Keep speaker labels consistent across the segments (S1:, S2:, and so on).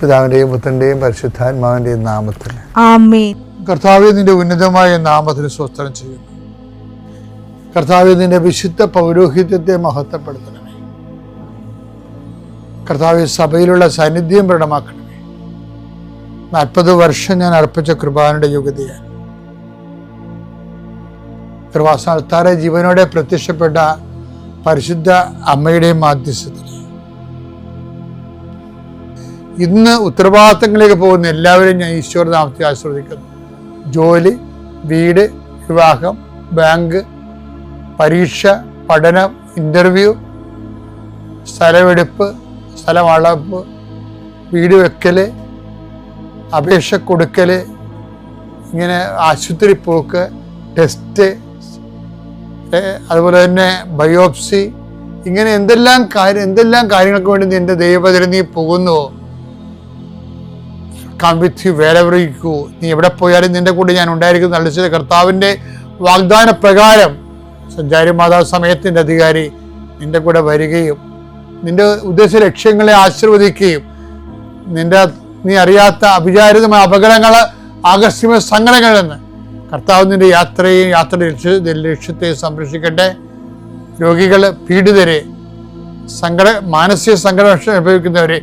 S1: പിതാവിന്റെയും പുത്രന്റെയും പരിശുദ്ധാത്മാവിന്റെയും നാമത്തിൽ
S2: ആമേൻ.
S1: കർത്താവേ, നിന്റെ ഉന്നതമായ നാമത്തിന് സ്തോത്രം ചെയ്യുന്നു. കർത്താവേ, നിന്റെ വിശുദ്ധ പൗരോഹിത്യത്തെ മഹത്വപ്പെടുത്തണമേ. കർത്താവേ, സഭയിലുള്ള സാന്നിധ്യം പ്രകടമാക്കണമേ. 40 വർഷം ഞാൻ അർപ്പിച്ച കൃപാനയുടെ യുഗതിയാണ്. കൃപാസ്ഥാനത്താറെ ജീവനോടെ പ്രത്യക്ഷപ്പെട്ട പരിശുദ്ധ അമ്മയുടെയും മാധ്യസ്ഥത്തിൽ ഇന്ന് ഉത്തരവാദിത്തങ്ങളിലേക്ക് പോകുന്ന എല്ലാവരെയും ഞാൻ ഈശ്വര നാമത്തിൽ ആശീർവദിക്കുന്നു. ജോലി, വീട്, വിവാഹം, ബാങ്ക്, പരീക്ഷ, പഠനം, ഇൻ്റർവ്യൂ, സ്ഥലമെടുപ്പ്, സ്ഥലം അളവ്, വീട് വെക്കൽ, അപേക്ഷ കൊടുക്കൽ, ഇങ്ങനെ ആശുപത്രി പോക്ക്, ടെസ്റ്റ്, അതുപോലെ തന്നെ ബയോപ്സി, ഇങ്ങനെ എന്തെല്ലാം കാര്യങ്ങൾക്ക് വേണ്ടി നിന്റെ ദൈവപദത്തിൽ നീ പോകുന്നുവോ, come with you wherever you go. നീ എവിടെ പോയാലും നിന്റെ കൂടെ ഞാൻ ഉണ്ടായിരിക്കും. നല്ല കർത്താവിൻ്റെ വാഗ്ദാന പ്രകാരം സഞ്ചാരി മാതാവ് സമയത്തിൻ്റെ അധികാരി നിന്റെ കൂടെ വരികയും നിന്റെ ഉദ്ദേശ ലക്ഷ്യങ്ങളെ ആശീർവദിക്കുകയും നീ അറിയാത്ത അവിചാരിതമായ അപകടങ്ങൾ, ആകസ്മിക സങ്കടങ്ങളിൽ നിന്ന് കർത്താവ് നിന്റെ യാത്രയുടെ ലക്ഷ്യത്തെ സംരക്ഷിക്കട്ടെ. രോഗികൾ, പീഡിതരെ, മാനസിക സങ്കടം അനുഭവിക്കുന്നവര്,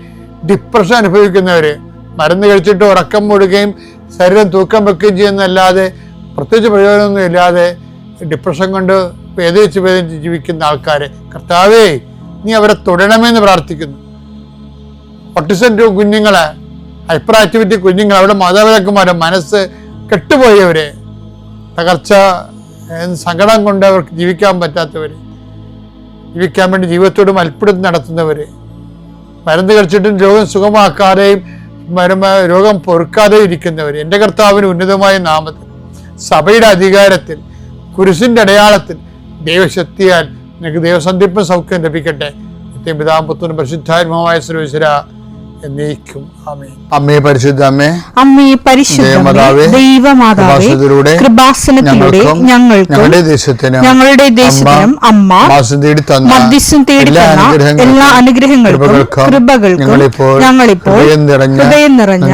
S1: ഡിപ്രഷൻ അനുഭവിക്കുന്നവര്, മരുന്ന് കഴിച്ചിട്ട് ഉറക്കം മൂടുകയും ശരീരം തൂക്കം വെക്കുകയും ചെയ്യുന്നതല്ലാതെ പ്രത്യേകിച്ച് പ്രയോജനമൊന്നും ഇല്ലാതെ ഡിപ്രഷൻ കൊണ്ട് വേദനിച്ച് ജീവിക്കുന്ന ആൾക്കാർ, കർത്താവേ നീ അവരെ തൊടണമെന്ന് പ്രാർത്ഥിക്കുന്നു. ഓട്ടിസം കുഞ്ഞുങ്ങളെ, ഹൈപ്പർ ആക്ടിവിറ്റി കുഞ്ഞുങ്ങൾ, അവരുടെ മാതാപിതാക്കന്മാരെ മനസ്സ് കെട്ടുപോയവര്, തകർച്ച, സങ്കടം കൊണ്ട് അവർക്ക് ജീവിക്കാൻ പറ്റാത്തവര്, ജീവിക്കാൻ വേണ്ടി ജീവിതത്തോട് മൽപ്പിടുത്തം നടത്തുന്നവര്, മരുന്ന് കഴിച്ചിട്ടും രോഗം സുഖമാക്കാതെയും രോഗം പൊറുക്കാതെ ഇരിക്കുന്നവർ, എൻ്റെ കർത്താവിന് ഉന്നതമായ നാമത്തിൽ സഭയുടെ അധികാരത്തിൽ കുരിശിൻ്റെ അടയാളത്തിൽ ദൈവശക്തിയാൽ നിനക്ക് ദൈവസന്ധിപ്പ സൗഖ്യം ലഭിക്കട്ടെ. പിതാവും പുത്രനും പരിശുദ്ധാത്മാവായ സർവ്വേശ്വരാ എന്നേക്കും ആമേൻ. അമ്മേ പരിശുദ്ധ അമ്മേ,
S2: അമ്മേ പരിശുദ്ധ ദൈവമാതാവേ, കൃപാസനത്തിലൂടെ ഞങ്ങളുടെ ദേശത്തിനും അമ്മ മധ്യസ്ഥം തേടി തന്ന എല്ലാ അനുഗ്രഹങ്ങൾക്കും കൃപകൾക്കും ഞങ്ങളിപ്പോൾ ഹൃദയം നിറഞ്ഞ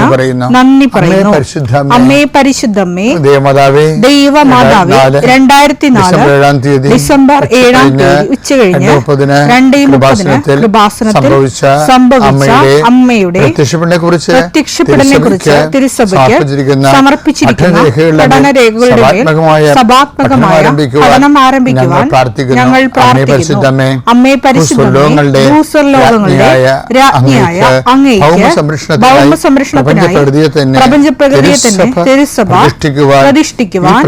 S2: നന്ദി പറയുന്നു. അമ്മേ പരിശുദ്ധമ്മേ ദൈവമാതാവേ, 2004 ഡിസംബർ 7 ഉച്ചകഴിഞ്ഞ് 2:30 കൃപാസനത്തിൽ സംഭവിച്ച അമ്മ പ്രത്യക്ഷപ്പെടലിനെക്കുറിച്ച് തിരുസഭയ്ക്ക് സമർപ്പിച്ചിരിക്കുന്ന പഠനരേഖകളുടെ സഭാത്മകമായ പഠനം ആരംഭിക്കുവാൻ ഞങ്ങൾ പ്രാർത്ഥിക്കുന്നു. അമ്മേ പരിശുദ്ധമേ, ഭൂസ്വർലോകങ്ങളുടെ രാജ്ഞിയായ അങ്ങേയ്ക്ക് ഭൗമസംരക്ഷണത്തിനായി പ്രപഞ്ചപ്രകൃതിയെ തന്നെ തിരുസഭ പ്രതിഷ്ഠിക്കുവാൻ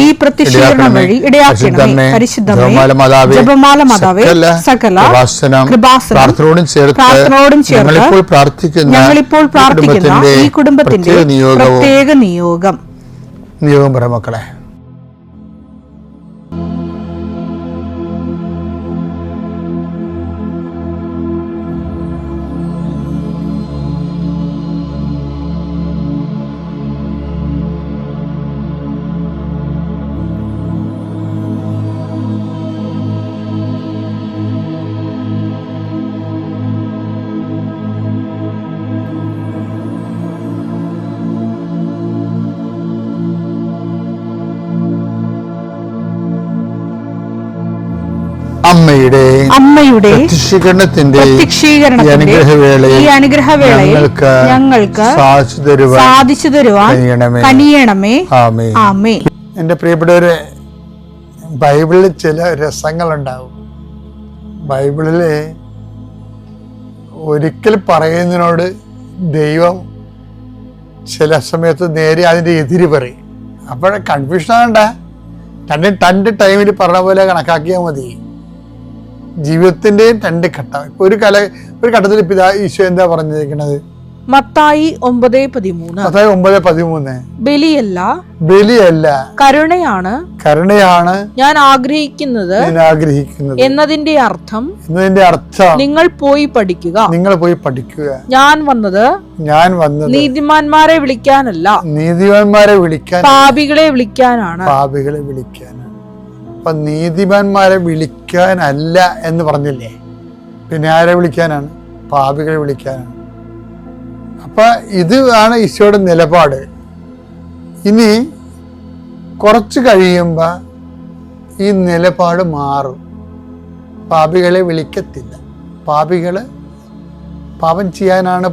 S2: ഈ പ്രത്യക്ഷീകരണം വഴി ഇടയാക്കണമേ. പരിശുദ്ധമേ, ജപമാല മാതാവേ, സകല കൃപാസനം പ്രാർത്ഥനയോടും ചേർത്ത് ഞങ്ങളിപ്പോൾ പ്രാർത്ഥിക്കുന്ന ഈ കുടുംബത്തിന്റെ പ്രത്യേക നിയോഗം
S1: പറ മക്കളെ. അമ്മയുടെ പ്രത്യക്ഷീകരണത്തിന്റെ ഈ അനുഗ്രഹവേളയിൽ ഞങ്ങൾക്ക് സാധിച്ചു തരുവാൻ കനിയണമേ. ആമേൻ. എന്റെ പ്രിയപ്പെട്ടവരെ, ബൈബിളിൽ ചില രസങ്ങളുണ്ടാവും. ബൈബിളില് ഒരിക്കൽ പറയുന്നതിനോട് ദൈവം ചില സമയത്ത് നേരെ അതിന്റെ എതിര് പറയും. അപ്പോഴ കൺഫ്യൂഷൻ ആകണ്ട, തൻ്റെ ടൈമിൽ പറഞ്ഞ പോലെ കണക്കാക്കിയാൽ മതി. ജീവിതത്തിന്റെയും 2 ഘട്ടം. ഇപ്പൊ ഒരു ഘട്ടത്തിൽ ഈശോ എന്താ പറഞ്ഞിരിക്കുന്നത്?
S2: മത്തായി 9:13 ബലിയല്ല കരുണയാണ് ഞാൻ ആഗ്രഹിക്കുന്നത് എന്നതിന്റെ അർത്ഥം നിങ്ങൾ പോയി പഠിക്കുക. ഞാൻ വന്നത് നീതിമാന്മാരെ വിളിക്കാനല്ല, പാപികളെ വിളിക്കാനാണ്.
S1: അപ്പൊ നീതിമാന്മാരെ വിളിക്കാനല്ല എന്ന് പറഞ്ഞില്ലേ? പിന്നെ ആരെ വിളിക്കാനാണ്? പാപികളെ വിളിക്കാനാണ്. അപ്പൊ ഇത് ആണ് ഈശോയുടെ നിലപാട്. ഇനി കുറച്ച് കഴിയുമ്പോ ഈ നിലപാട് മാറും. പാപികളെ വിളിക്കത്തില്ല. പാപികള് പാപം ചെയ്യാനാണ്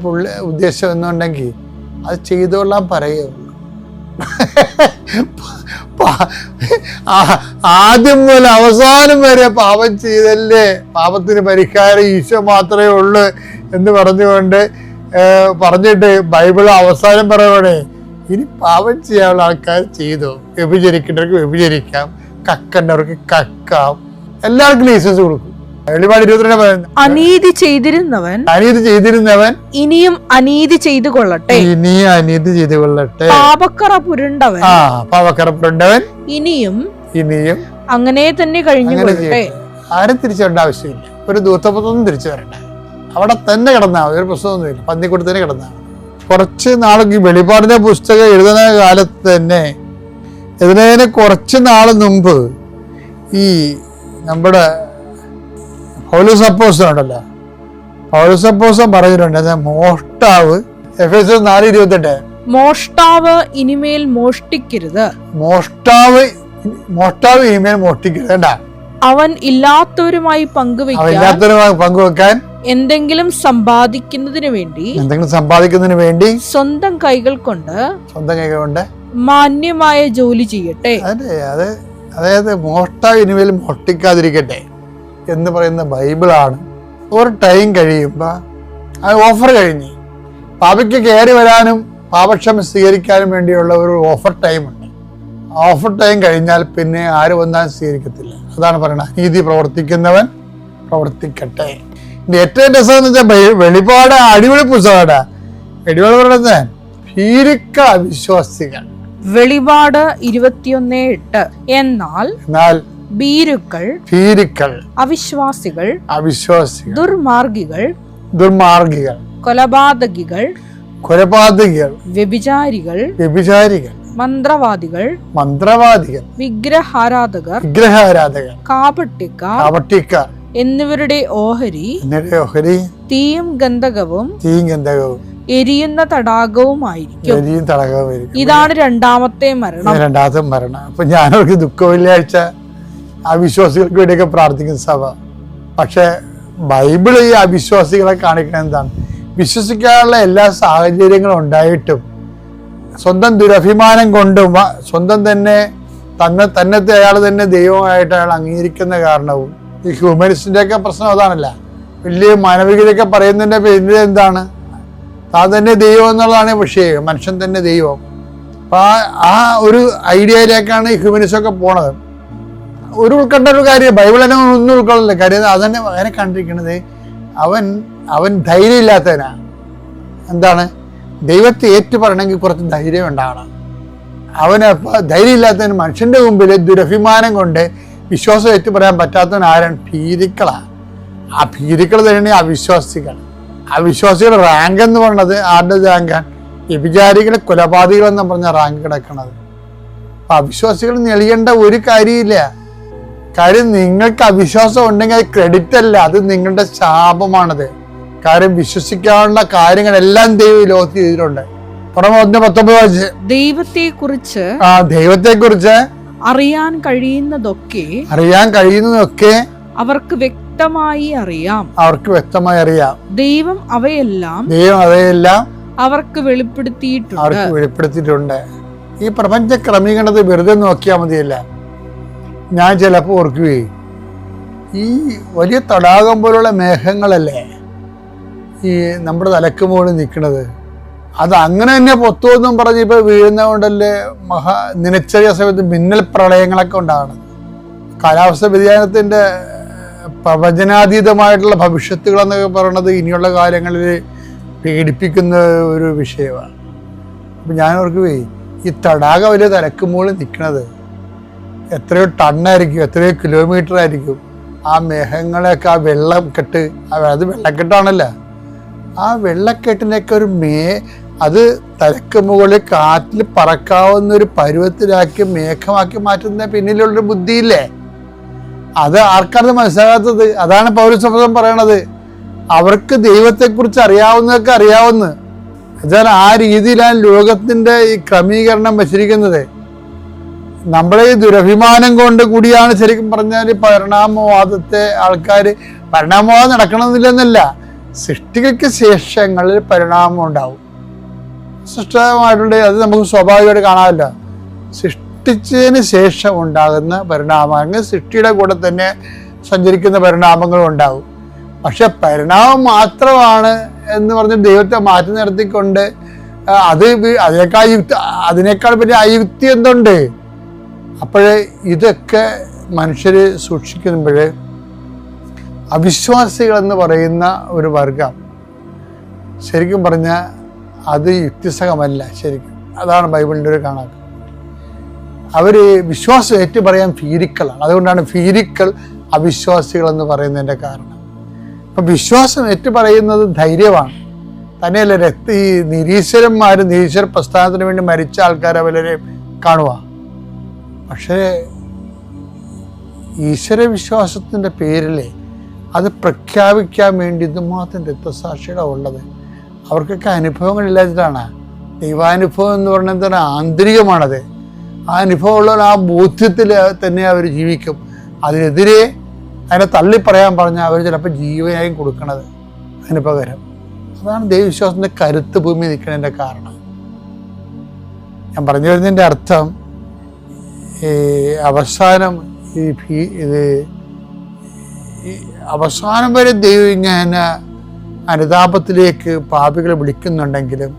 S1: ഉദ്ദേശം എന്നുണ്ടെങ്കിൽ അത് ചെയ്തോളാൻ പറയുള്ളൂ. ആദ്യം മുതൽ അവസാനം വരെ പാപം ചെയ്തല്ലേ, പാപത്തിന് പരിഹാരം ഈശോ മാത്രമേ ഉള്ളൂ എന്ന് പറഞ്ഞിട്ട് ബൈബിൾ അവസാനം പറയണേ, ഇനി പാപം ചെയ്യാനുള്ള ആൾക്കാർ ചെയ്തു, വ്യഭിചരിക്കേണ്ടവർക്ക് വ്യഭിചരിക്കാം, കക്കേണ്ടവർക്ക് കക്കാം, എല്ലാവർക്കും ലൈസൻസ് കൊടുക്കും. വെളിപാട് 22
S2: അനീതി ചെയ്തിരുന്നവൻ ഇനിയും അനീതി ചെയ്തു കൊള്ളട്ടെ, പാപക്കറ പുരണ്ടവൻ ഇനിയും അങ്ങനെ തന്നെ കഴിഞ്ഞു കൊള്ളട്ടെ.
S1: ആരും തിരിച്ചു വരേണ്ട ആവശ്യമില്ല. ഒരു ദൂതപുത്രനും തിരിച്ചു വരണ്ട, അവിടെ തന്നെ കിടന്നാ ഒരു പ്രശ്നമൊന്നുമില്ല, പന്നിക്കൂടി തന്നെ കിടന്നാ. കുറച്ച് നാളേക്ക് വെളിപാടിന്റെ പുസ്തകം എഴുതുന്ന കാലത്ത് തന്നെ ഇതിനെ കുറച്ച് നാൾ മുമ്പ് ഈ നമ്മുടെ പൗലോസ് അപ്പോസ്തലൻ ഉണ്ടല്ലോ, പൗലോസ് അപ്പോസ്തലൻ പറഞ്ഞിട്ടുണ്ട്, മോഷ്ടാവ് എഫേസ്യർ 4:28
S2: മോഷ്ടാവ് ഇനിമേൽ മോഷ്ടിക്കരുത്,
S1: മോഷ്ടാവ് ഇനിമേൽ മോഷ്ടിക്കരുത്.
S2: അവൻ ഇല്ലാത്തവരുമായി
S1: പങ്കുവെക്കാൻ
S2: എന്തെങ്കിലും സമ്പാദിക്കുന്നതിന് വേണ്ടി സ്വന്തം കൈകൾ കൊണ്ട് മാന്യമായ ജോലി ചെയ്യട്ടെ.
S1: അതായത് മോഷ്ടാവ് ഇനിമേൽ മോഷ്ടിക്കാതിരിക്കട്ടെ എന്ന് പറയുന്ന ബൈബിളാണ്. ഒരു ടൈം കഴിയുമ്പോൾ ആ ഓഫർ കഴിഞ്ഞ് പാപയ്ക്ക് കയറി വരാനും പാപക്ഷമ സ്വീകരിക്കാനും വേണ്ടിയുള്ള ഒരു ഓഫർ ടൈമുണ്ട്. ഓഫർ ടൈം കഴിഞ്ഞാൽ പിന്നെ ആര് വന്നാലും സ്വീകരിക്കത്തില്ല. അതാണ് പറയുന്നത്, നീതി പ്രവർത്തിക്കുന്നവൻ പ്രവർത്തിക്കട്ടെ. ഏറ്റവും രസം എന്ന് വെച്ചാൽ വെളിപാട് അടിപൊളി പുസ്തകമാണ്. വെളിപാട് പറയുന്നത് ഭീരുക്ക അവിശ്വാസികൾ.
S2: വെളിപാട് 21:8 എന്നാൽ ഭീരുക്കൾ അവിശ്വാസികൾ ദുർമാർഗികൾ കൊലപാതകികൾ വ്യഭിചാരികൾ മന്ത്രവാദികൾ വിഗ്രഹാരാധകർ കാപട്യക്കാർ എന്നിവരുടെ ഓഹരി തീയും ഗന്ധകവും എരിയുന്ന തടാകവുമായിരിക്കും. ഇതാണ് രണ്ടാമത്തെ മരണം.
S1: അപ്പൊ ഞാനവർക്ക് ദുഃഖ വെള്ളിയാഴ്ച അവിശ്വാസികൾക്ക് വേണ്ടിയൊക്കെ പ്രാർത്ഥിക്കുന്ന സഭ. പക്ഷെ ബൈബിള് ഈ അവിശ്വാസികളെ കാണിക്കുന്നത് എന്താണ്? വിശ്വസിക്കാനുള്ള എല്ലാ സാഹചര്യങ്ങളും ഉണ്ടായിട്ടും സ്വന്തം ദുരഭിമാനം കൊണ്ടും സ്വന്തം തന്നത്തെ അയാൾ തന്നെ ദൈവമായിട്ട് അയാൾ അംഗീകരിക്കുന്ന കാരണവും ഈ ഹ്യൂമനിസ്റ്റിന്റെ ഒക്കെ പ്രശ്നം അതാണല്ല. വലിയ മാനവികതയൊക്കെ പറയുന്നതിന്റെ പേരിൽ എന്താണ്? താൻ തന്നെ ദൈവം എന്നുള്ളതാണ് വിഷയം, മനുഷ്യൻ തന്നെ ദൈവം. അപ്പൊ ആ ഒരു ഐഡിയയിലേക്കാണ് ഈ ഹ്യൂമനിസം ഒക്കെ പോണത്. ഒരു ഉൾക്കൊണ്ട ഒരു കാര്യം ബൈബിൾ തന്നെ ഒന്നും ഉൾക്കൊള്ളില്ല. കാര്യം അതന്നെ അങ്ങനെ കണ്ടിരിക്കുന്നത് അവൻ ധൈര്യമില്ലാത്തവനാ. എന്താണ്? ദൈവത്തെ ഏറ്റു പറയണമെങ്കിൽ കുറച്ച് ധൈര്യം ഉണ്ടാവണം. ധൈര്യം ഇല്ലാത്തവന് മനുഷ്യന്റെ മുമ്പിൽ ദുരഭിമാനം കൊണ്ട് വിശ്വാസം ഏറ്റു പറയാൻ പറ്റാത്തവൻ ആരാണ്? ഭീരുക്കളാ. ആ ഭീരുക്കൾ തന്നെയാണ് അവിശ്വാസികൾ. അവിശ്വാസികളുടെ റാങ്ക് എന്ന് പറയുന്നത് ആരുടെ റാങ്കാണ്? വ്യഭിചാരികളെ കൊലപാതകൾ എന്ന് പറഞ്ഞ റാങ്ക് കിടക്കണത്. അപ്പൊ അവിശ്വാസികൾ നെളിയേണ്ട ഒരു കാര്യമില്ല. കാര്യം നിങ്ങൾക്ക് അവിശ്വാസം ഉണ്ടെങ്കിൽ അത് ക്രെഡിറ്റ് അല്ല, അത് നിങ്ങളുടെ ശാപമാണത്. കാര്യം വിശ്വസിക്കാനുള്ള കാര്യങ്ങളെല്ലാം ദൈവം ലോകത്ത് ചെയ്തിട്ടുണ്ട്. 1:19 ദൈവത്തെക്കുറിച്ച്
S2: അറിയാൻ കഴിയുന്നതൊക്കെ അവർക്ക് വ്യക്തമായി അറിയാം. ദൈവം അവയെല്ലാം അവർക്ക് വെളിപ്പെടുത്തിയിട്ടുണ്ട്.
S1: ഈ പ്രപഞ്ച ക്രമീകരണത്തെ വെറുതെ നോക്കിയാൽ മതിയല്ല. ഞാൻ ചിലപ്പോൾ ഓർക്കുകയെ, ഈ വലിയ തടാകം പോലുള്ള മേഘങ്ങളല്ലേ ഈ നമ്മുടെ തലക്ക് മുകളിൽ നിൽക്കുന്നത്, അത് അങ്ങനെ തന്നെ പൊത്തുവെന്നും പറഞ്ഞ് ഇപ്പൊ വീഴുന്ന കൊണ്ടല്ലേ നിലച്ചെറിയ സമയത്ത് മിന്നൽ പ്രളയങ്ങളൊക്കെ ഉണ്ടാകണം. കാലാവസ്ഥ വ്യതിയാനത്തിന്റെ പ്രവചനാതീതമായിട്ടുള്ള ഭവിഷ്യത്തുകൾ എന്നൊക്കെ പറയുന്നത് ഇനിയുള്ള കാലങ്ങളിൽ പേടിപ്പിക്കുന്ന ഒരു വിഷയമാണ്. അപ്പം ഞാൻ ഓർക്കുകയെ, ഈ തടാകം വലിയ തലക്ക് മുകളിൽ നിൽക്കുന്നത് എത്രയോ ടണ്ണായിരിക്കും, എത്രയോ കിലോമീറ്റർ ആയിരിക്കും. ആ മേഘങ്ങളെയൊക്കെ ആ വെള്ളക്കെട്ട്, അത് വെള്ളക്കെട്ടാണല്ലോ, ആ വെള്ളക്കെട്ടിനൊക്കെ അത് തലക്ക് മുകളിൽ കാറ്റിൽ പറക്കാവുന്ന ഒരു പരുവത്തിലാക്കി മേഘമാക്കി മാറ്റുന്ന പിന്നിലുള്ളൊരു ബുദ്ധിയില്ലേ, അത് ആർക്കാണ് മനസ്സിലാകാത്തത്? അതാണ് പൗരസഭ പറയണത്. അവർക്ക് ദൈവത്തെക്കുറിച്ച് അറിയാവുന്നതൊക്കെ അറിയാവുന്ന, എന്നാൽ ആ രീതിയിലാണ് ലോകത്തിന്റെ ഈ ക്രമീകരണം വച്ചിരിക്കുന്നത്. നമ്മളെ ഈ ദുരഭിമാനം കൊണ്ട് കൂടിയാണ് ശരിക്കും പറഞ്ഞാൽ പരിണാമവാദത്തെ ആൾക്കാർ, പരിണാമവാദം നടക്കണമെന്നില്ലെന്നല്ല, സൃഷ്ടികൾക്ക് ശേഷങ്ങളിൽ പരിണാമം ഉണ്ടാവും. സൃഷ്ടമായിട്ടുണ്ട്, അത് നമുക്ക് സ്വാഭാവികമായിട്ട് കാണാമല്ലോ. സൃഷ്ടിച്ചതിന് ശേഷം ഉണ്ടാകുന്ന പരിണാമങ്ങൾ സൃഷ്ടിയുടെ കൂടെ തന്നെ സഞ്ചരിക്കുന്ന പരിണാമങ്ങളും ഉണ്ടാകും. പക്ഷെ പരിണാമം മാത്രമാണ് എന്ന് പറഞ്ഞ് ദൈവത്തെ മാറ്റി നിർത്തിക്കൊണ്ട് അതിനേക്കാൾ വലിയ അയുക്തി എന്തുണ്ട്? അപ്പോഴേ ഇതൊക്കെ മനുഷ്യർ സൂക്ഷിക്കുമ്പോൾ അവിശ്വാസികളെന്ന് പറയുന്ന ഒരു വർഗം ശരിക്കും പറഞ്ഞാൽ അത് യുക്തിസഹമല്ല. ശരിക്കും അതാണ് ബൈബിളിൻ്റെ ഒരു കണക്ക്. അവർ വിശ്വാസം ഏറ്റു പറയാൻ ഫീരിക്കളാണ്. അതുകൊണ്ടാണ് ഫീരിക്കൾ അവിശ്വാസികളെന്ന് പറയുന്നതിൻ്റെ കാരണം. അപ്പം വിശ്വാസം ഏറ്റു പറയുന്നത് ധൈര്യമാണ്. തന്നെയല്ല ഈ നിരീശ്വര പ്രസ്ഥാനത്തിന് വേണ്ടി മരിച്ച ആൾക്കാരെ വളരെ കാണുക. പക്ഷേ ഈശ്വര വിശ്വാസത്തിൻ്റെ പേരിൽ അത് പ്രഖ്യാപിക്കാൻ വേണ്ടി ഇതുമാത്രം രക്തസാക്ഷിയുടെ ഉള്ളത്. അവർക്കൊക്കെ അനുഭവങ്ങളില്ലാത്തതാണ്. ദൈവാനുഭവം എന്ന് പറയുന്നത് ആന്തരികമാണത്. ആ അനുഭവമുള്ള ആ ബോധ്യത്തിൽ തന്നെ അവർ ജീവിക്കും. അതിനെതിരെ അതിനെ തള്ളി പറയാൻ പറഞ്ഞാൽ അവർ ചിലപ്പോൾ ജീവനായും കൊടുക്കണത് അതിന് പകരം. അതാണ് ദൈവവിശ്വാസത്തിൻ്റെ കരുത്ത് ഭൂമി നിൽക്കുന്നതിൻ്റെ കാരണം. ഞാൻ പറഞ്ഞു വരുന്നതിൻ്റെ അർത്ഥം ഈ അവസാനം അവസാനം വരെ ദൈവം ഇങ്ങനെ അനുതാപത്തിലേക്ക് പാപികളെ വിളിക്കുന്നുണ്ടെങ്കിലും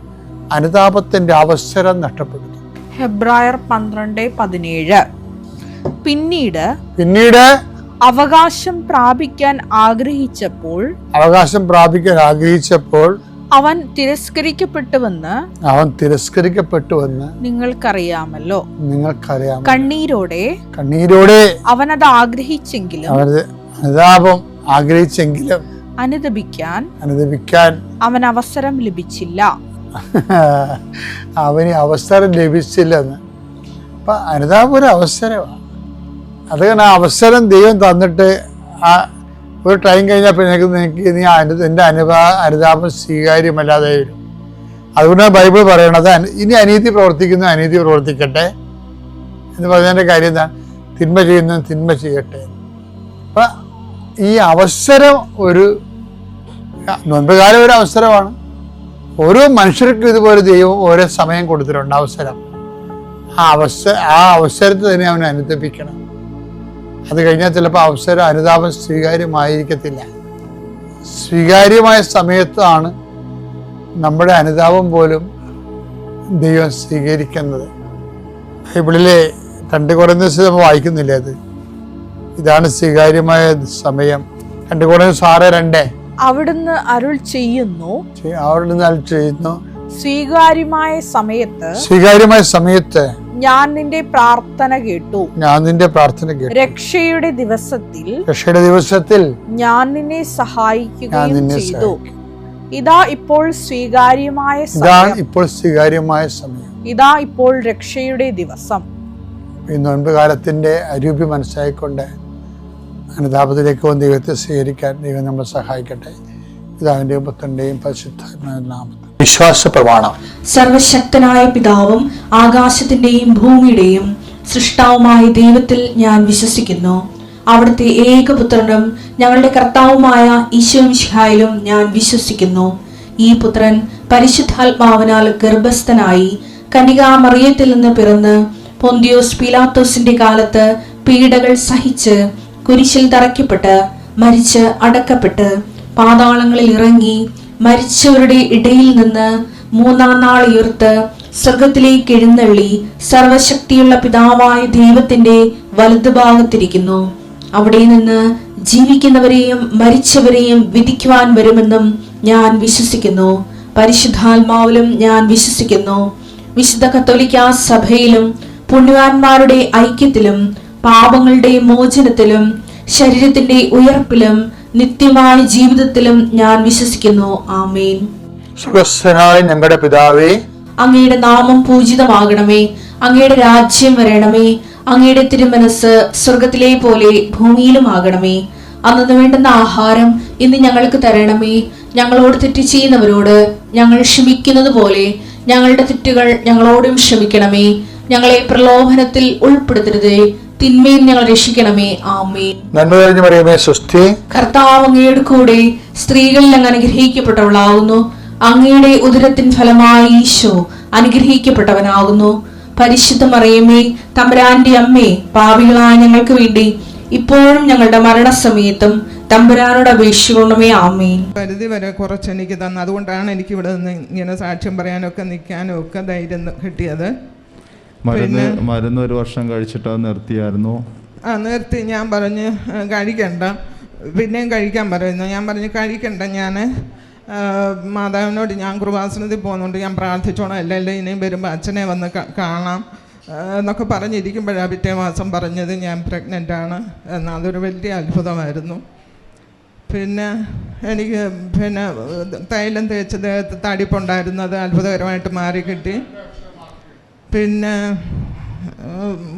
S1: അനുതാപത്തിൻ്റെ അവസരം നഷ്ടപ്പെടുന്നു.
S2: ഹെബ്രായർ 12:17 പിന്നീട് അവകാശം പ്രാപിക്കാൻ ആഗ്രഹിച്ചപ്പോൾ അവൻ തിരസ്കരിക്കപ്പെട്ടുവെന്ന് നിങ്ങൾക്കറിയാമല്ലോ. കണ്ണീരോടെ അവനത് ആഗ്രഹിച്ചെങ്കിലും അനുദപിക്കാൻ അവൻ അവസരം ലഭിച്ചില്ല.
S1: അവന് അവസരം ലഭിച്ചില്ലെന്ന്. അപ്പൊ അനുതാപം ഒരു അവസരമാണ്. അത് കാരണം ആ അവസരം ദൈവം തന്നിട്ട് ആ ഒരു ടൈം കഴിഞ്ഞാൽ നിനക്ക് നീ എൻ്റെ അനുതാപം സ്വീകാര്യമല്ലാതെ വരും. അതുകൊണ്ടാണ് ബൈബിൾ പറയണത് ഇനി അനീതി പ്രവർത്തിക്കുന്ന അനീതി പ്രവർത്തിക്കട്ടെ എന്ന് പറഞ്ഞതിൻ്റെ കാര്യം എന്താണ്? തിന്മ ചെയ്യുന്ന തിന്മ ചെയ്യട്ടെ. അപ്പം ഈ അവസരം ഒരു നോൻപുകാലം ഒരു അവസരമാണ്. ഓരോ മനുഷ്യർക്കും ഇതുപോലെ ദൈവം ഓരോ സമയം കൊടുത്തിട്ടുണ്ട് അവസരം. ആ അവസരത്തെ തന്നെ അവനെ അനുദപിക്കണം. അത് കഴിഞ്ഞാൽ ചിലപ്പോൾ അനുതാപം സ്വീകാര്യമായിരിക്കത്തില്ല. സ്വീകാര്യമായ സമയത്താണ് നമ്മുടെ അനുതാപം പോലും ദൈവം സ്വീകരിക്കുന്നത്. ബൈബിളിലെ 2 കൊരിന്ത്യർ നമ്മൾ വായിക്കുന്നില്ലേ? ഇതാണ് സ്വീകാര്യമായ സമയം. 2 കൊരിന്ത്യർ 6:2
S2: അവിടുന്ന് അരുൾ ചെയ്യുന്നു സ്വീകാര്യമായ സമയത്ത് ഞാൻ നിന്റെ പ്രാർത്ഥന കേട്ടു. രക്ഷയുടെ ദിവസത്തിൽ ഞാൻ നിന്നെ സഹായിക്കുകയും ചെയ്തു. ഇതാ ഇപ്പോൾ സ്വീകാര്യമായ സമയം. ഇതാ ഇപ്പോൾ രക്ഷയുടെ ദിവസം.
S1: ഈ നോൻപ് കാലത്തിന്റെ അരൂപി മനസ്സിലായിക്കൊണ്ട് അനുതാപത്തിലേക്ക് വന്ന് ദൈവത്തെ സ്വീകരിക്കാൻ ദൈവം നമ്മളെ സഹായിക്കട്ടെ. പിതാവിന്റെയും പുത്രന്റെയും പരിശുദ്ധാത്മാവിന്റെ നാമത്തിൽ. വിശ്വാസ പ്രമാണം.
S3: സർവശക്തനായ പിതാവും ആകാശത്തിന്റെയും ഭൂമിയുടെയും സൃഷ്ടാവുമായ ദൈവത്തിൽ ഞാൻ വിശ്വസിക്കുന്നു. അവിടുത്തെ ഏകപുത്രനും ഞങ്ങളുടെ കർത്താവുമായ ഈശോ മിശിഹായിലും ഞാൻ വിശ്വസിക്കുന്നു. ഈ പുത്രൻ പരിശുദ്ധാത്മാവിനാൽ ഗർഭസ്ഥനായി കന്യകാമറിയത്തിൽ നിന്ന് പിറന്ന് പൊന്തിയോസ് പീലാത്തോസിന്റെ കാലത്ത് പീഡകൾ സഹിച്ച് കുരിശിൽ തറയ്ക്കപ്പെട്ട് മരിച്ച് അടക്കപ്പെട്ട് പാതാളങ്ങളിൽ ഇറങ്ങി മരിച്ചവരുടെ ഇടയിൽ നിന്ന് 3-ാം നാൾ ഉയർത്ത് സ്വർഗത്തിലേക്ക് എഴുന്നള്ളി സർവശക്തിയുള്ള പിതാവായ ദൈവത്തിന്റെ വലതുഭാഗത്തിരിക്കുന്നു. അവിടെ നിന്ന് ജീവിക്കുന്നവരെയും മരിച്ചവരെയും വിധിക്കുവാൻ വരുമെന്നും ഞാൻ വിശ്വസിക്കുന്നു. പരിശുദ്ധാത്മാവിലും ഞാൻ വിശ്വസിക്കുന്നു. വിശുദ്ധ കത്തോലിക്കാ സഭയിലും പുണ്യവാന്മാരുടെ ഐക്യത്തിലും പാപങ്ങളുടെ മോചനത്തിലും ശരീരത്തിന്റെ ഉയർപ്പിലും നിത്യമായ ജീവിതത്തിലും ഞാൻ വിശ്വസിക്കുന്നു. ആമേൻ.
S1: സ്വർഗ്ഗസ്ഥനായ ഞങ്ങളുടെ പിതാവേ,
S3: അങ്ങയുടെ നാമം പൂജിതമാകണമേ. അങ്ങയുടെ രാജ്യം വരണമേ. അങ്ങയുടെ തിരുമനസ് സ്വർഗത്തിലെ പോലെ ഭൂമിയിലും ആകണമേ. അന്നു വേണ്ടുന്ന ആഹാരം ഇന്ന് ഞങ്ങൾക്ക് തരണമേ. ഞങ്ങളോട് തെറ്റ് ചെയ്യുന്നവരോട് ഞങ്ങൾ ക്ഷമിക്കുന്നത് പോലെ ഞങ്ങളുടെ തെറ്റുകൾ ഞങ്ങളോടും ക്ഷമിക്കണമേ. ഞങ്ങളെ പ്രലോഭനത്തിൽ ഉൾപ്പെടുത്തരുതേ, തിന്മയിൽ ഞങ്ങൾ രക്ഷിക്കണമേ. ആമേൻ.
S1: നന്മ നിറഞ്ഞ മറിയമേ, സ്വസ്തി.
S3: കർത്താവ് അങ്ങയുടെ കൂടെ സ്ത്രീകളിൽ അങ്ങ് അനുഗ്രഹിക്കപ്പെട്ടവളാകുന്നു. അങ്ങയുടെ ഉദരത്തിൻ ഫലമായി ഈശോ അനുഗ്രഹിക്കപ്പെട്ടവനാകുന്നു. പരിശുദ്ധ മറിയമേ, തമ്പുരാന്റെ അമ്മേ, പാപികളായ ഞങ്ങൾക്ക് വേണ്ടി ഇപ്പോഴും ഞങ്ങളുടെ മരണസമയത്തും തമ്പുരാനോട് അപേക്ഷിക്കണമേ. ആമേൻ.
S4: പരിധി വരെ കുറച്ച് എനിക്ക് തന്നു. അതുകൊണ്ടാണ് എനിക്ക് ഇവിടെ നിന്ന് ഇങ്ങനെ സാക്ഷ്യം പറയാനൊക്കെ നിൽക്കാനും ഒക്കെ ധൈര്യം കിട്ടിയത്.
S5: മരുന്ന് 1 വർഷം കഴിച്ചിട്ട് അത് നിർത്തിയായിരുന്നു.
S4: നിർത്തി. ഞാൻ പറഞ്ഞ് കഴിക്കണ്ട, പിന്നെയും കഴിക്കാൻ പറയുന്നു. ഞാൻ പറഞ്ഞ് കഴിക്കണ്ട, ഞാൻ മാതാവിനോട് ഞാൻ കൃപാസനത്തിൽ പോകുന്നുണ്ട്, ഞാൻ പ്രാർത്ഥിച്ചോളാം, അല്ലല്ലോ ഇനിയും വരുമ്പോൾ അച്ഛനെ വന്ന് കാണാം എന്നൊക്കെ പറഞ്ഞിരിക്കുമ്പോഴാണ് പിറ്റേ മാസം പറഞ്ഞത് ഞാൻ പ്രഗ്നൻ്റാണ് എന്ന്. അതൊരു വലിയ അത്ഭുതമായിരുന്നു. പിന്നെ എനിക്ക് തൈലം തേച്ചത് തടിപ്പുണ്ടായിരുന്നത് അത്ഭുതകരമായിട്ട് മാറി കിട്ടി. പിന്നെ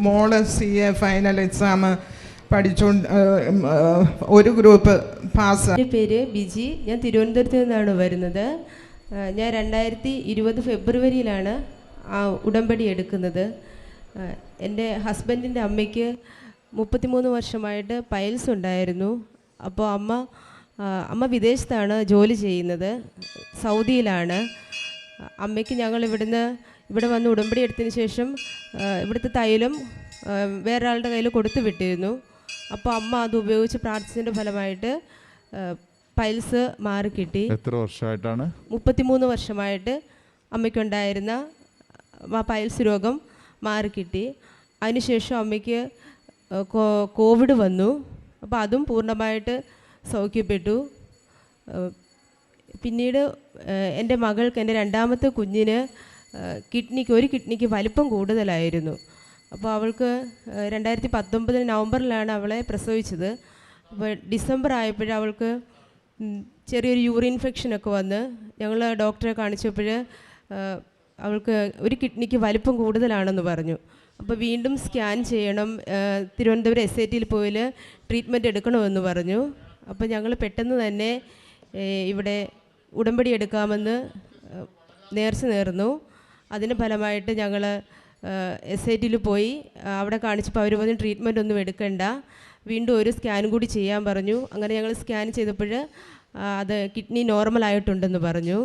S4: മോള് CA ഫൈനൽ എക്സാം പഠിച്ചുകൊണ്ട് ഒരു ഗ്രൂപ്പ് പാസ്.
S6: എൻ്റെ പേര് ബിജി. ഞാൻ തിരുവനന്തപുരത്ത് നിന്നാണ് വരുന്നത്. ഞാൻ 2020 ഫെബ്രുവരിയിലാണ് ആ ഉടമ്പടി എടുക്കുന്നത്. എൻ്റെ ഹസ്ബൻഡിൻ്റെ അമ്മയ്ക്ക് 33 വർഷമായിട്ട് പൈൽസ് ഉണ്ടായിരുന്നു. അപ്പോൾ അമ്മ വിദേശത്താണ് ജോലി ചെയ്യുന്നത്, സൗദിയിലാണ്. അമ്മയ്ക്ക് ഞങ്ങൾ ഇവിടെ വന്ന് ഉടമ്പടി എടുത്തതിന് ശേഷം ഇവിടുത്തെ തൈലം വേറൊരാളുടെ കയ്യിൽ കൊടുത്തു വിട്ടിരുന്നു. അപ്പോൾ അമ്മ അത് ഉപയോഗിച്ച് പ്രാർത്ഥിച്ചതിൻ്റെ ഫലമായിട്ട് പൈൽസ് മാറിക്കിട്ടി.
S5: എത്ര വർഷമായിട്ടാണ്? 33
S6: വർഷമായിട്ട് അമ്മയ്ക്കുണ്ടായിരുന്ന ആ പൈൽസ് രോഗം മാറിക്കിട്ടി. അതിനുശേഷം അമ്മയ്ക്ക് കോവിഡ് വന്നു. അപ്പോൾ അതും പൂർണ്ണമായിട്ട് സൗഖ്യപ്പെട്ടു. പിന്നീട് എൻ്റെ മകൾക്ക്, എൻ്റെ 2ാമത്തെ കുഞ്ഞിന് ഒരു കിഡ്നിക്ക് വലിപ്പം കൂടുതലായിരുന്നു. അപ്പോൾ അവൾക്ക് 2019 നവംബറിലാണ് അവളെ പ്രസവിച്ചത്. അപ്പോൾ ഡിസംബർ ആയപ്പോഴും അവൾക്ക് ചെറിയൊരു യൂറിൻ ഇൻഫെക്ഷനൊക്കെ വന്ന് ഞങ്ങൾ ഡോക്ടറെ കാണിച്ചപ്പോൾ അവൾക്ക് ഒരു കിഡ്നിക്ക് വലിപ്പം കൂടുതലാണെന്ന് പറഞ്ഞു. അപ്പോൾ വീണ്ടും സ്കാൻ ചെയ്യണം, തിരുവനന്തപുരം SITയിൽ പോയി ട്രീറ്റ്മെൻറ്റ് എടുക്കണമെന്ന് പറഞ്ഞു. അപ്പോൾ ഞങ്ങൾ പെട്ടെന്ന് തന്നെ ഇവിടെ ഉടമ്പടി എടുക്കാമെന്ന് നേർച്ച നേർന്നു. അതിന് ഫലമായിട്ട് ഞങ്ങൾ SITയിൽ പോയി അവിടെ കാണിച്ചപ്പോൾ അവർ പറഞ്ഞു ട്രീറ്റ്മെൻറ്റ് ഒന്നും എടുക്കണ്ട, വീണ്ടും ഒരു സ്കാൻ കൂടി ചെയ്യാൻ പറഞ്ഞു. അങ്ങനെ ഞങ്ങൾ സ്കാൻ ചെയ്തപ്പോൾ അത് കിഡ്നി നോർമലായിട്ടുണ്ടെന്ന് പറഞ്ഞു.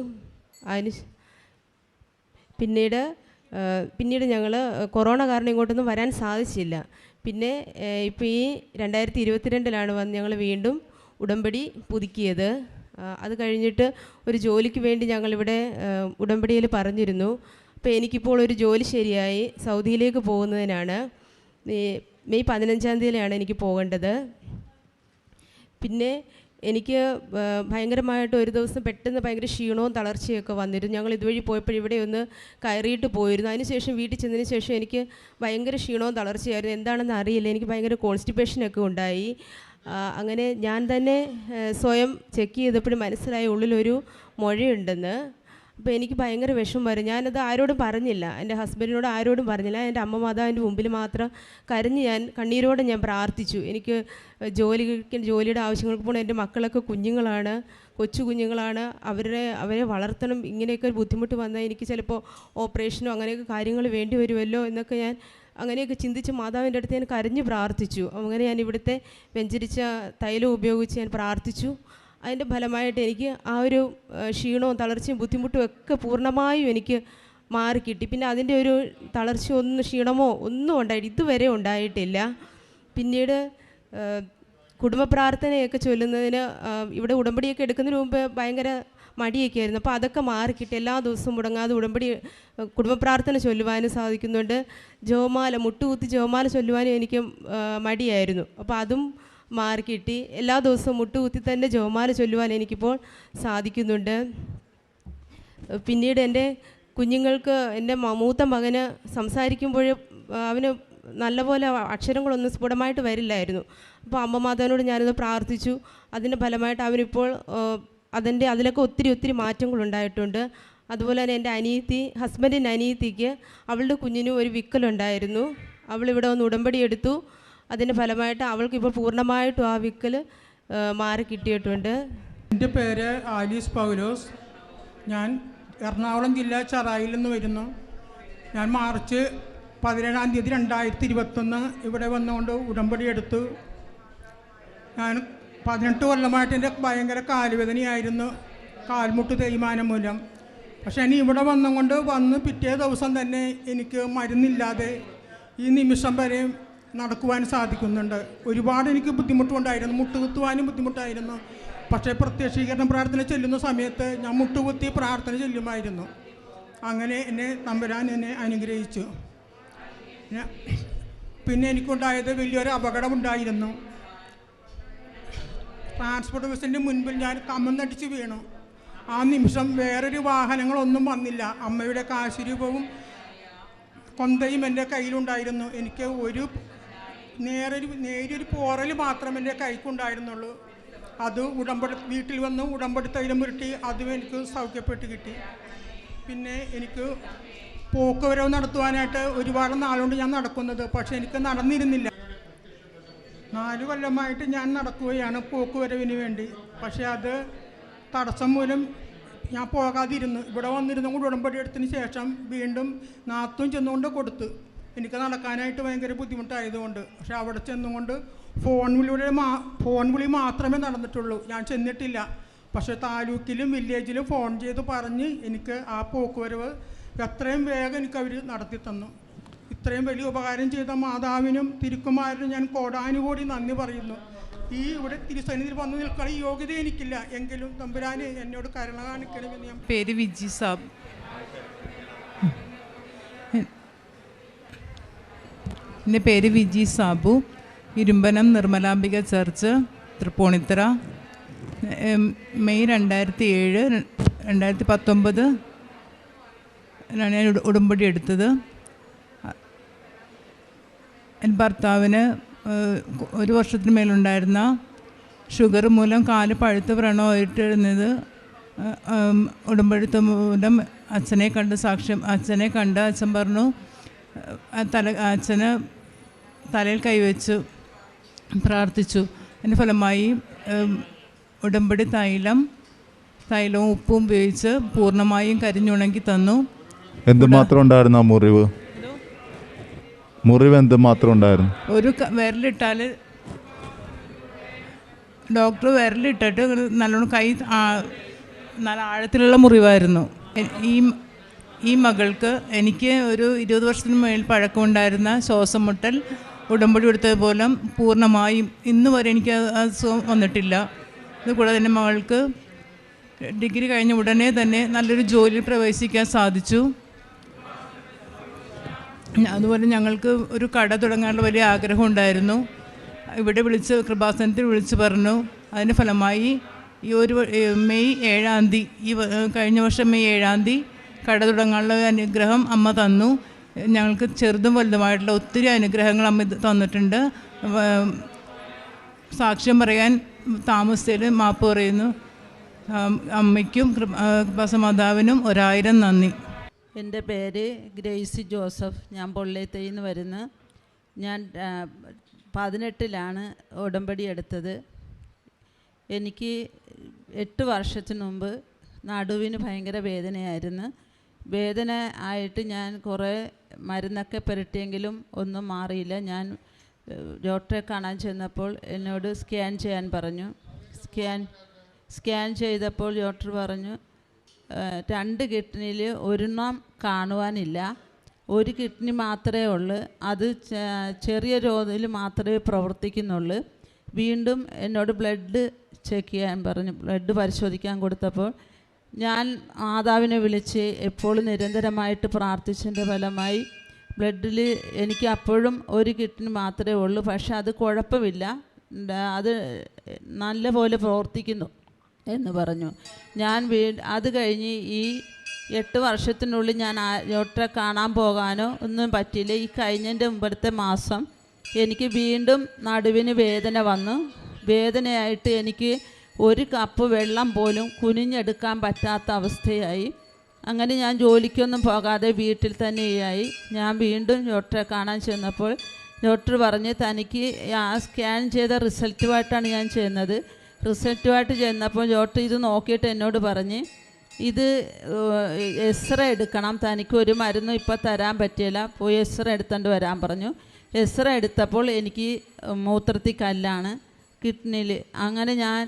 S6: പിന്നീട് ഞങ്ങൾ കൊറോണ കാരണം ഇങ്ങോട്ടൊന്നും വരാൻ സാധിച്ചില്ല. പിന്നെ ഇപ്പോൾ ഈ 2022 വന്ന് ഞങ്ങൾ വീണ്ടും ഉടമ്പടി പുതുക്കിയത്. അത് കഴിഞ്ഞിട്ട് ഒരു ജോലിക്ക് വേണ്ടി ഞങ്ങളിവിടെ ഉടമ്പടിയിൽ പറഞ്ഞിരുന്നു. അപ്പോൾ എനിക്കിപ്പോൾ ഒരു ജോലി ശരിയായി, സൗദിയിലേക്ക് പോകുന്നതിനാണ്. മെയ് 15-ാം തീയതിയിലാണ് എനിക്ക് പോകേണ്ടത്. പിന്നെ എനിക്ക് ഭയങ്കരമായിട്ട് ഒരു ദിവസം പെട്ടെന്ന് ഭയങ്കര ക്ഷീണവും തളർച്ചയൊക്കെ വന്നിരുന്നു. ഞങ്ങൾ ഇതുവഴി പോയപ്പോൾ ഇവിടെ ഒന്ന് കയറിയിട്ട് പോയിരുന്നു. അതിനുശേഷം വീട്ടിൽ ചെന്നതിന് ശേഷം എനിക്ക് ഭയങ്കര ക്ഷീണവും തളർച്ചയായിരുന്നു. എന്താണെന്ന് അറിയില്ല, എനിക്ക് ഭയങ്കര കോൺസ്റ്റിപ്പേഷനൊക്കെ ഉണ്ടായി. അങ്ങനെ ഞാൻ തന്നെ സ്വയം ചെക്ക് ചെയ്തപ്പോഴും മനസ്സിലായി ഉള്ളിലൊരു മുഴയുണ്ടെന്ന്. അപ്പോൾ എനിക്ക് ഭയങ്കര വിഷമം വരും. ഞാനത് ആരോടും പറഞ്ഞില്ല, എൻ്റെ ഹസ്ബൻഡിനോട് ആരോടും പറഞ്ഞില്ല. എൻ്റെ അമ്മ മാതാവിൻ്റെ മുമ്പിൽ മാത്രം കരഞ്ഞ് ഞാൻ കണ്ണീരോടെ ഞാൻ പ്രാർത്ഥിച്ചു. എനിക്ക് ജോലിയുടെ ആവശ്യങ്ങൾക്ക് പോകണം, എൻ്റെ മക്കളൊക്കെ കുഞ്ഞുങ്ങളാണ്, കൊച്ചു കുഞ്ഞുങ്ങളാണ്, അവരെ വളർത്തണം. ഇങ്ങനെയൊക്കെ ഒരു ബുദ്ധിമുട്ട് വന്നാൽ എനിക്ക് ചിലപ്പോൾ ഓപ്പറേഷനോ അങ്ങനെയൊക്കെ കാര്യങ്ങൾ വേണ്ടി വരുമല്ലോ എന്നൊക്കെ ഞാൻ അങ്ങനെയൊക്കെ ചിന്തിച്ച് മാതാവിൻ്റെ അടുത്ത് ഞാൻ കരഞ്ഞ് പ്രാർത്ഥിച്ചു. അങ്ങനെ ഞാൻ ഇവിടുത്തെ വെഞ്ചരിച്ച തൈലം ഉപയോഗിച്ച് ഞാൻ പ്രാർത്ഥിച്ചു. അതിൻ്റെ ഫലമായിട്ട് എനിക്ക് ആ ഒരു ക്ഷീണവും തളർച്ചയും ബുദ്ധിമുട്ടും ഒക്കെ പൂർണ്ണമായും എനിക്ക് മാറിക്കിട്ടി. പിന്നെ അതിൻ്റെ ഒരു തളർച്ച ക്ഷീണമോ ഒന്നും ഇതുവരെ ഉണ്ടായിട്ടില്ല. പിന്നീട് കുടുംബ പ്രാർത്ഥനയൊക്കെ ചൊല്ലുന്നതിന് ഇവിടെ ഉടമ്പടിയൊക്കെ എടുക്കുന്നതിന് മുമ്പ് ഭയങ്കര മടിയൊക്കെ ആയിരുന്നു. അപ്പോൾ അതൊക്കെ മാറിക്കിട്ടി. എല്ലാ ദിവസവും മുടങ്ങാതെ കുടുംബ പ്രാർത്ഥന ചൊല്ലുവാനും സാധിക്കുന്നുണ്ട്. മുട്ടുകുത്തി ജോമാല ചൊല്ലുവാനും എനിക്ക് മടിയായിരുന്നു. അപ്പോൾ അതും മാറിക്കിട്ടി. എല്ലാ ദിവസവും മുട്ടുകുത്തി തന്നെ ജോമാല ചൊല്ലുവാൻ എനിക്കിപ്പോൾ സാധിക്കുന്നുണ്ട്. പിന്നീട് എൻ്റെ കുഞ്ഞുങ്ങൾക്ക്, എൻ്റെ മൂത്ത മകന് സംസാരിക്കുമ്പോൾ അവന് നല്ലപോലെ അക്ഷരങ്ങളൊന്നും സ്ഫുടമായിട്ട് വരില്ലായിരുന്നു. അപ്പോൾ അമ്മ മാതാവിനോട് ഞാനത് പ്രാർത്ഥിച്ചു. അതിൻ്റെ ഫലമായിട്ട് അവനിപ്പോൾ അതിലൊക്കെ ഒത്തിരി മാറ്റങ്ങളുണ്ടായിട്ടുണ്ട്. അതുപോലെ തന്നെ എൻ്റെ ഹസ്ബൻഡിൻ്റെ അനിയത്തിക്ക് അവളുടെ കുഞ്ഞിനും ഒരു വിക്കലുണ്ടായിരുന്നു. അവളിവിടെ വന്ന് ഉടമ്പടി എടുത്തു. അതിൻ്റെ ഫലമായിട്ട് അവൾക്കിപ്പോൾ പൂർണ്ണമായിട്ടും ആ വിക്കൽ മാറി കിട്ടിയിട്ടുണ്ട്.
S7: എൻ്റെ പേര് ആലീസ് പൗലോസ്. ഞാൻ എറണാകുളം ജില്ല ചെറായിൽ നിന്ന് വരുന്നു. ഞാൻ മാർച്ച് 17 2021 ഇവിടെ വന്നുകൊണ്ട് ഉടമ്പടി എടുത്തു. ഞാൻ 18 കൊല്ലമായിട്ട് എൻ്റെ ഭയങ്കര കാലുവേദനയായിരുന്നു, കാൽമുട്ട് തേയ്മാനം മൂലം. പക്ഷേ ഇനി ഇവിടെ വന്ന് പിറ്റേ ദിവസം തന്നെ എനിക്ക് മരുന്നില്ലാതെ ഈ നിമിഷം വരെ നടക്കുവാൻ സാധിക്കുന്നുണ്ട്. ഒരുപാട് എനിക്ക് ബുദ്ധിമുട്ടുണ്ടായിരുന്നു, മുട്ടുകുത്തുവാനും ബുദ്ധിമുട്ടായിരുന്നു. പക്ഷേ പ്രത്യക്ഷീകരണ പ്രാർത്ഥന ചെല്ലുന്ന സമയത്ത് ഞാൻ മുട്ടുകുത്തി പ്രാർത്ഥന ചെല്ലുമായിരുന്നു. അങ്ങനെ തമ്പുരാൻ എന്നെ അനുഗ്രഹിച്ചു. പിന്നെ എനിക്കുണ്ടായത് വലിയൊരു അപകടമുണ്ടായിരുന്നു. ട്രാൻസ്പോർട്ട് ബസ്സിൻ്റെ മുൻപിൽ ഞാൻ കമന്നടിച്ച് വീണു. ആ നിമിഷം വേറൊരു വാഹനങ്ങളൊന്നും വന്നില്ല. അമ്മയുടെ കാശുരൂപവും കൊന്തയും എൻ്റെ കയ്യിലുണ്ടായിരുന്നു. എനിക്ക് നേരിയൊരു പോറൽ മാത്രം എൻ്റെ കൈക്കുണ്ടായിരുന്നുള്ളൂ. അത് വീട്ടിൽ വന്ന് ഉടമ്പടി തൈലം പുരട്ടി അതും എനിക്ക് സൗഖ്യപ്പെട്ട് കിട്ടി. പിന്നെ എനിക്ക് പോക്കുവരവ് നടത്തുവാനായിട്ട് ഒരുപാട് നാളുകൊണ്ട് ഞാൻ നടക്കുന്നത്, പക്ഷേ എനിക്ക് നടന്നിരുന്നില്ല. 4 കൊല്ലമായിട്ട് ഞാൻ നടക്കുകയാണ് പോക്കുവരവിന് വേണ്ടി. പക്ഷേ അത് തടസ്സം മൂലം ഞാൻ പോകാതിരുന്നു. ഇവിടെ വന്നിരുന്നു കൊണ്ട് ഉടമ്പടി എടുത്തതിന് ശേഷം വീണ്ടും നാത്തും ചെന്നുകൊണ്ട് കൊടുത്തു. എനിക്ക് നടക്കാനായിട്ട് ഭയങ്കര ബുദ്ധിമുട്ടായതുകൊണ്ട്. പക്ഷേ അവിടെ ചെന്നുകൊണ്ട് ഫോൺ വിളി മാത്രമേ നടന്നിട്ടുള്ളൂ, ഞാൻ ചെന്നിട്ടില്ല. പക്ഷേ താലൂക്കിലും വില്ലേജിലും ഫോൺ ചെയ്ത് പറഞ്ഞ് എനിക്ക് ആ പോക്കുവരവ് എത്രയും വേഗം എനിക്ക് അവർ നടത്തി തന്നു. ഇത്രയും വലിയ ഉപകാരം ചെയ്ത മാതാവിനും തിരുക്കുമാരനും ഞാൻ കോടാനുകൂടി നന്ദി പറയുന്നു. ഇവിടെ തിരുസന്നിധിയിൽ വന്നു നിൽക്കാൻ യോഗ്യത എനിക്കില്ല, എങ്കിലും തമ്പുരാന് എന്നോട് കരുണ കാണിക്കണമെന്ന് ഞാൻ.
S8: പേര് വിജി സാബ്. എൻ്റെ പേര് വിജി സാബു. ഇരുമ്പനം നിർമ്മലാംബിക ചർച്ച്, തൃപ്പൂണിത്തറ. മെയ് 2019 ഞാൻ ഉടമ്പടി എടുത്തത്. എൻ്റെ ഭർത്താവിന് 1 വർഷത്തിന് മേലുണ്ടായിരുന്ന ഷുഗർ മൂലം കാല് പഴുത്ത് വ്രണമായിട്ടിരുന്നത്. ഉടമ്പടി മൂലം അച്ഛനെ കണ്ട് അച്ഛൻ പറഞ്ഞു, അച്ഛന് തലയിൽ കൈവച്ചു പ്രാർത്ഥിച്ചു. അതിൻ്റെ ഫലമായി ഉടമ്പടി തൈലവും ഉപ്പും ഉപയോഗിച്ച് പൂർണ്ണമായും കരിഞ്ഞുണങ്ങി തന്നു.
S5: എന്തുമാത്രം ഉണ്ടായിരുന്നു ആ മുറിവ് എന്തുമാത്രം ഉണ്ടായിരുന്നു? ഒരു
S8: വിരലിട്ടാൽ ഡോക്ടർ വിരലിട്ടിട്ട് നല്ലോണം നല്ല ആഴത്തിലുള്ള മുറിവായിരുന്നു. ഈ മകൾക്ക് എനിക്ക് ഒരു 20 വർഷത്തിന് മേൽ പഴക്കമുണ്ടായിരുന്ന ശ്വാസം മുട്ടൽ ഉടമ്പടി എടുത്തതുപോലെ പൂർണ്ണമായും ഇന്ന് വരെ എനിക്ക് അസുഖം വന്നിട്ടില്ല. ഇതുകൂടാതെ എൻ്റെ മകൾക്ക് ഡിഗ്രി കഴിഞ്ഞ ഉടനെ തന്നെ നല്ലൊരു ജോലിയിൽ പ്രവേശിക്കാൻ സാധിച്ചു. അതുപോലെ ഞങ്ങൾക്ക് ഒരു കട തുടങ്ങാനുള്ള വലിയ ആഗ്രഹം ഉണ്ടായിരുന്നു. ഇവിടെ കൃപാസനത്തിൽ വിളിച്ച് പറഞ്ഞു. അതിൻ്റെ ഫലമായി മെയ് 7 കഴിഞ്ഞ വർഷം മെയ് 7 കട തുടങ്ങാനുള്ള അനുഗ്രഹം അമ്മ തന്നു. ഞങ്ങൾക്ക് ചെറുതും വലുതുമായിട്ടുള്ള ഒത്തിരി അനുഗ്രഹങ്ങൾ അമ്മ തന്നിട്ടുണ്ട്. സാക്ഷ്യം പറയാൻ താമസത്തിൽ മാപ്പ് പറയുന്നു. അമ്മയ്ക്കും കൃപാസമാതാവിനും 1000 നന്ദി.
S9: എൻ്റെ പേര് ഗ്രേസി ജോസഫ്. ഞാൻ പൊള്ളേത്തയിൽ നിന്ന് വരുന്നു. ഞാൻ 18 ഉടമ്പടി എടുത്തത്. എനിക്ക് 8 വർഷത്തിന് മുമ്പ് നടുവിന് ഭയങ്കര വേദനയായിരുന്നു. വേദന ആയിട്ട് ഞാൻ കുറേ മരുന്നൊക്കെ പുരട്ടിയെങ്കിലും ഒന്നും മാറിയില്ല. ഞാൻ ഡോക്ടറെ കാണാൻ ചെന്നപ്പോൾ എന്നോട് സ്കാൻ ചെയ്യാൻ പറഞ്ഞു. സ്കാൻ ചെയ്തപ്പോൾ ഡോക്ടർ പറഞ്ഞു 2 കിഡ്നിയിൽ 1 കാണുവാനില്ല, 1 കിഡ്നി മാത്രമേ ഉള്ളൂ, അത് ചെറിയ തോതിൽ മാത്രമേ പ്രവർത്തിക്കുന്നുള്ളൂ. വീണ്ടും എന്നോട് ബ്ലഡ് ചെക്ക് ചെയ്യാൻ പറഞ്ഞു. ബ്ലഡ് പരിശോധിക്കാൻ കൊടുത്തപ്പോൾ ഞാൻ മാതാവിനെ വിളിച്ച് എപ്പോഴും നിരന്തരമായിട്ട് പ്രാർത്ഥിച്ചതിൻ്റെ ഫലമായി ബ്ലഡിൽ എനിക്ക് അപ്പോഴും 1 കിഡ്നി മാത്രമേ ഉള്ളൂ. പക്ഷെ അത് കുഴപ്പമില്ല, അത് നല്ല പോലെ പ്രവർത്തിക്കുന്നു എന്ന് പറഞ്ഞു. അത് കഴിഞ്ഞ് ഈ 8 വർഷത്തിനുള്ളിൽ ഞാൻ ഡോക്ടറെ കാണാൻ പോകാനോ ഒന്നും പറ്റിയില്ല. ഈ കഴിഞ്ഞതിൻ്റെ മുമ്പത്തെ മാസം എനിക്ക് വീണ്ടും നടുവിന് വേദന വന്നു. വേദനയായിട്ട് എനിക്ക് 1 കപ്പ് വെള്ളം പോലും കുനിഞ്ഞെടുക്കാൻ പറ്റാത്ത അവസ്ഥയായി. അങ്ങനെ ഞാൻ ജോലിക്കൊന്നും പോകാതെ വീട്ടിൽ തന്നെയായി. ഞാൻ വീണ്ടും ഡോക്ടറെ കാണാൻ ചെന്നപ്പോൾ ഡോക്ടർ പറഞ്ഞ് തനിക്ക് ആ സ്കാൻ ചെയ്ത റിസൾട്ടുമായിട്ടാണ് ഞാൻ ചെയ്യുന്നത്. റിസൾട്ടുമായിട്ട് ചെന്നപ്പോൾ ഡോക്ടർ ഇത് നോക്കിയിട്ട് എന്നോട് പറഞ്ഞ് ഇത് എക്സ്റേ എടുക്കണം, തനിക്ക് ഒരു മരുന്നും ഇപ്പോൾ തരാൻ പറ്റില്ല, പോയി എക്സ്റേ എടുത്തുകൊണ്ട് വരാൻ പറഞ്ഞു. എക്സ്റേ എടുത്തപ്പോൾ എനിക്ക് മൂത്രത്തിൽ കല്ലാണ് കിഡ്നിയിൽ. അങ്ങനെ ഞാൻ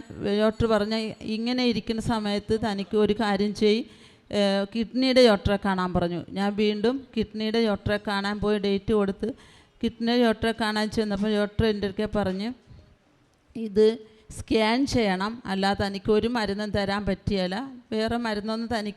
S9: ഡോക്ടർ പറഞ്ഞ ഇങ്ങനെ ഇരിക്കുന്ന സമയത്ത് തനിക്ക് ഒരു കാര്യം ചെയ്യ്, കിഡ്നിയുടെ ഡോക്ടറെ കാണാൻ പറഞ്ഞു. ഞാൻ വീണ്ടും കിഡ്നിയുടെ ഡോക്ടറെ കാണാൻ പോയി ഡേറ്റ് കൊടുത്ത് കിഡ്നിയുടെ ഡോക്ടറെ കാണാൻ ചെന്നപ്പോൾ ഡോക്ടർ എൻ്റെ അടുക്കെ പറഞ്ഞ് ഇത് സ്കാൻ ചെയ്യണം, അല്ലാതെ തനിക്ക് ഒരു മരുന്നും തരാൻ പറ്റിയല്ല, വേറെ മരുന്നൊന്നും തനിക്ക്